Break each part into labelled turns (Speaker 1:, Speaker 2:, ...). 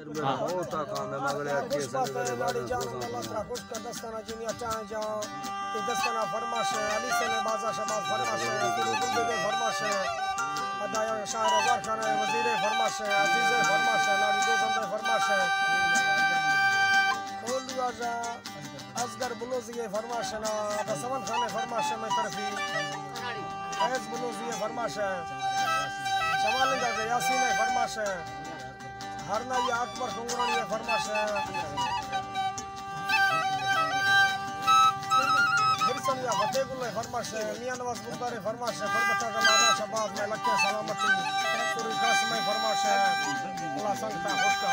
Speaker 1: होता काम है मगले अच्छे संगले
Speaker 2: नाड़ी जान अल्लाह ताला खुश कर दस्ताना जिनिया चाहे जा ये दस्ताना फरमाश है अली से ने बाजा शबाज फरमाश है गुरु के फरमाश है अदाया शायर हजार खान है वजीर फरमाश है अजीज फरमाश है नाड़ी दो संदे फरमाश है खोलुआ जा असगर बुलोजी फरमाश है ना दसवन खान फरमाश है मैं तरफी फैज बुलोजी फरमाश है शमालिंदा से यासीन फरमाश है हरना ये अकबर सुंगरानी फरमाश है हिरसन या फतेहकुल्ला फरमाश है मियां नवाज मुर्दारे फरमाश है फरमाता का लादा शबाब में लक्के सलामती पूरी कासम में फरमाश है अल्लाह संगता खुश का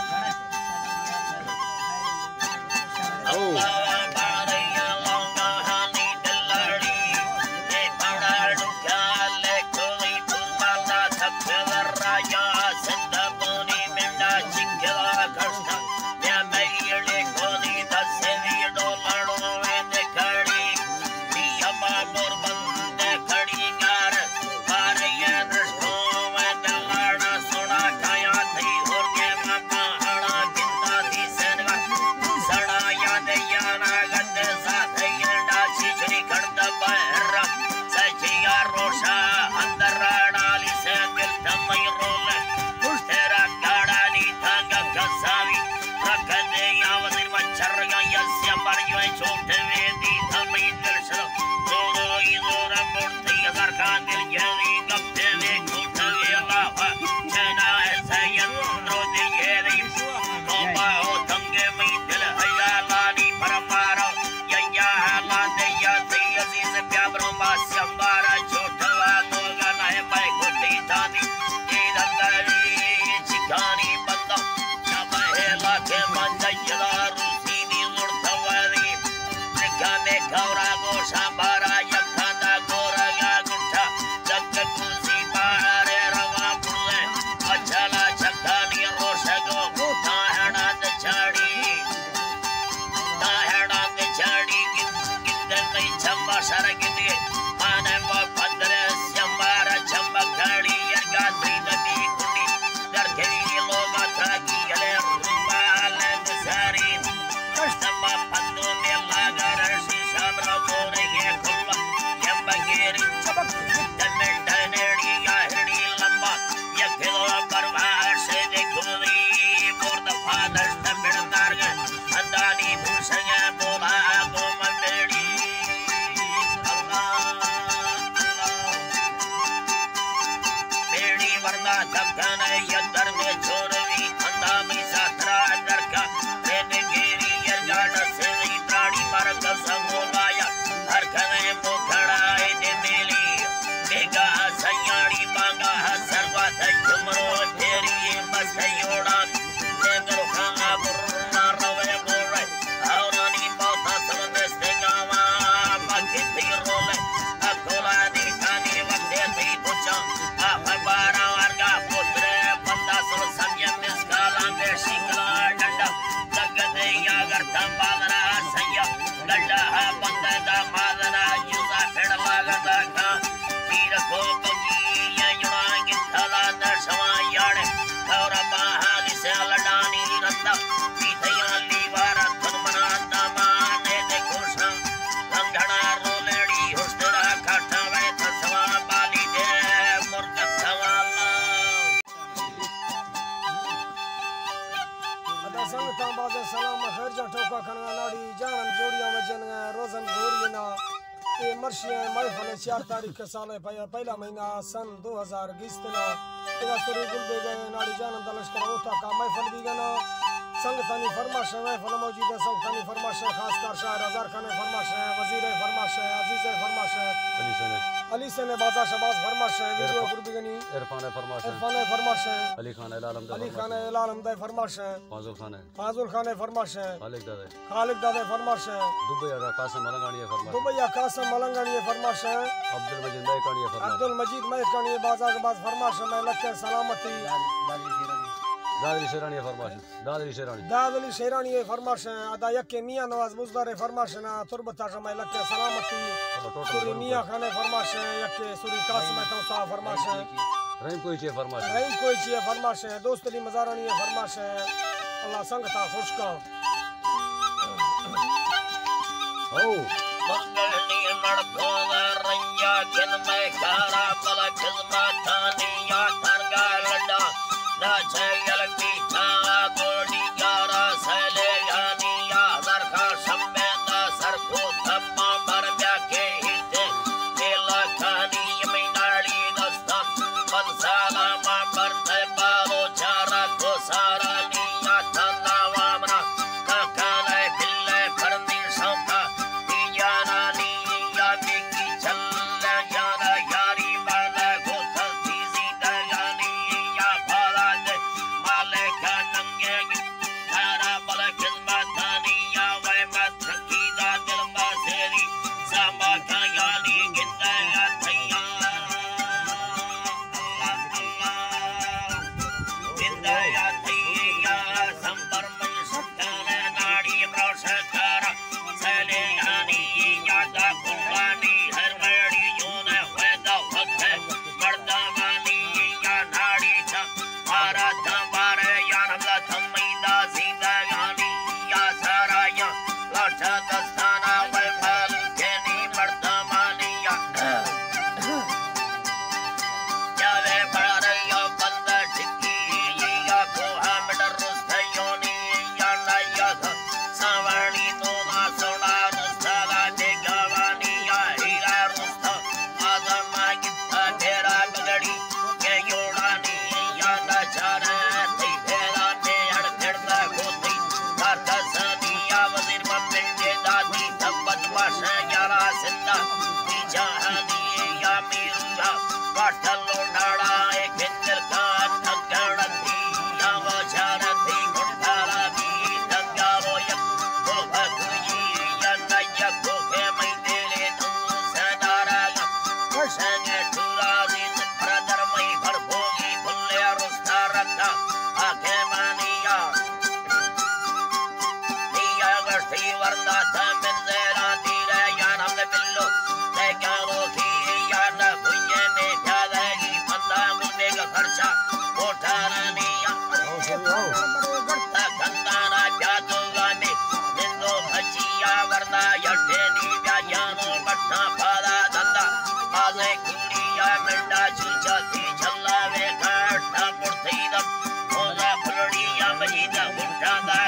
Speaker 2: चार तारीख के साल पहला महीना सन 2020 तना सुरी गुल बे गए नाड़ी जानंद लश्कर होता का महफल भी गना संगतानी फरमाश है महफल मौजूद है संगतानी फरमाश है खासकर शायर हजार खान फरमाश है वजीर फरमाश है अजीज फरमाश है अली से ने बाजा शबाज फरमाश है वीडियो गुरबिगनी इरफान फरमाश है अली खान एल आलम दे फरमाश है फाजुल खान फरमाश है खालिद दादे फरमाश है दुबैया कासम मलंगानी फरमाश है अब्दुल मजीद महकानी बाजा के बाद फरमाश है मैं लक्के सलामती दादरी शेरानी फरमाश है अदा यके मियां नवाज मुजदार फरमाश ना तुरबता मैं लक्के सलामती सुरी मियां खान फरमाश है यके सुरी कासम तौसा फरमाश है रहीम कोई चे फरमाश है दोस्त अली मजारानी फरमाश है अल्लाह संगता खुश का
Speaker 1: हो
Speaker 3: मंगलनी मड़कोला रंजा किन में खारा पला खिजमा थानी या थरगा लड़ा ना चल की था गोड़ी गारा सले यानी या दरखा शम्मे ना सर को थम्मा मर ब्या के हिते केला खानी में नाड़ी दस्तम मनसाला मा पर बालो चारा को सारा निया थाना वामना काकाले बिल्ले फरनी सौका याना निया बिकी चल्ला याना यारी वाला गोथा तीजी दयानी या फराज माले का नंगे तारा बला खिदमतानी या वे मत की दा दिल मासेरी सामा का यानी गिंदा या थैया गिंदा या थैया संपर मन सुताने नाड़ी मरोशकारा सले यानी यादा कुर्बानी हर बड़ी योने वेदा वक्त मर्दावानी या नाड़ी था मारा दबारे या नमला थमीदा सीधा यानी या सारा या लाठा दस्ताना वे माल केनी मर्दावानी या वे बड़ा या बंदा टिकी या कोहा मिडर रुस्ता योनी या नया था सावणी तो ना सोना रुस्ता देगावानी या हीरा रुस्ता आदमा गित्ता तेरा बगड़ी के योड़ानी या नचारा थी फेरा ने अड़कड़ता गोती माता सानी या वजीर मंदिर दादी तब्बत बाशा यारा सिंदा ती जहानी या मीरुया वाटल लोडाड़ा एक हिंदर का तगड़ थी या वचारा थी गुंडारा भी तगारो यक तो भगुई या नया को के मैं तेरे तुम सदारा संगे टूराजी ब्रदर मैं भरभोगी भुल्ले रुस्ता रखा आखे मानिया दिया गश्ती वरदा था मिंदेरा धीरे या नम बिल्लो देखा रोकी या न भुइये में जाएगी बंदा मुझे का खर्चा उठाना निया गड़ता खंदाना जादूगा में निंदो भजिया वरना यठेनी व्यायानो बट्टा पादा धंधा आजे कुड़िया मिंडा चूचा थी छल्ला वे काटा पुरथी दम होगा फुलड़िया मजीदा उठादा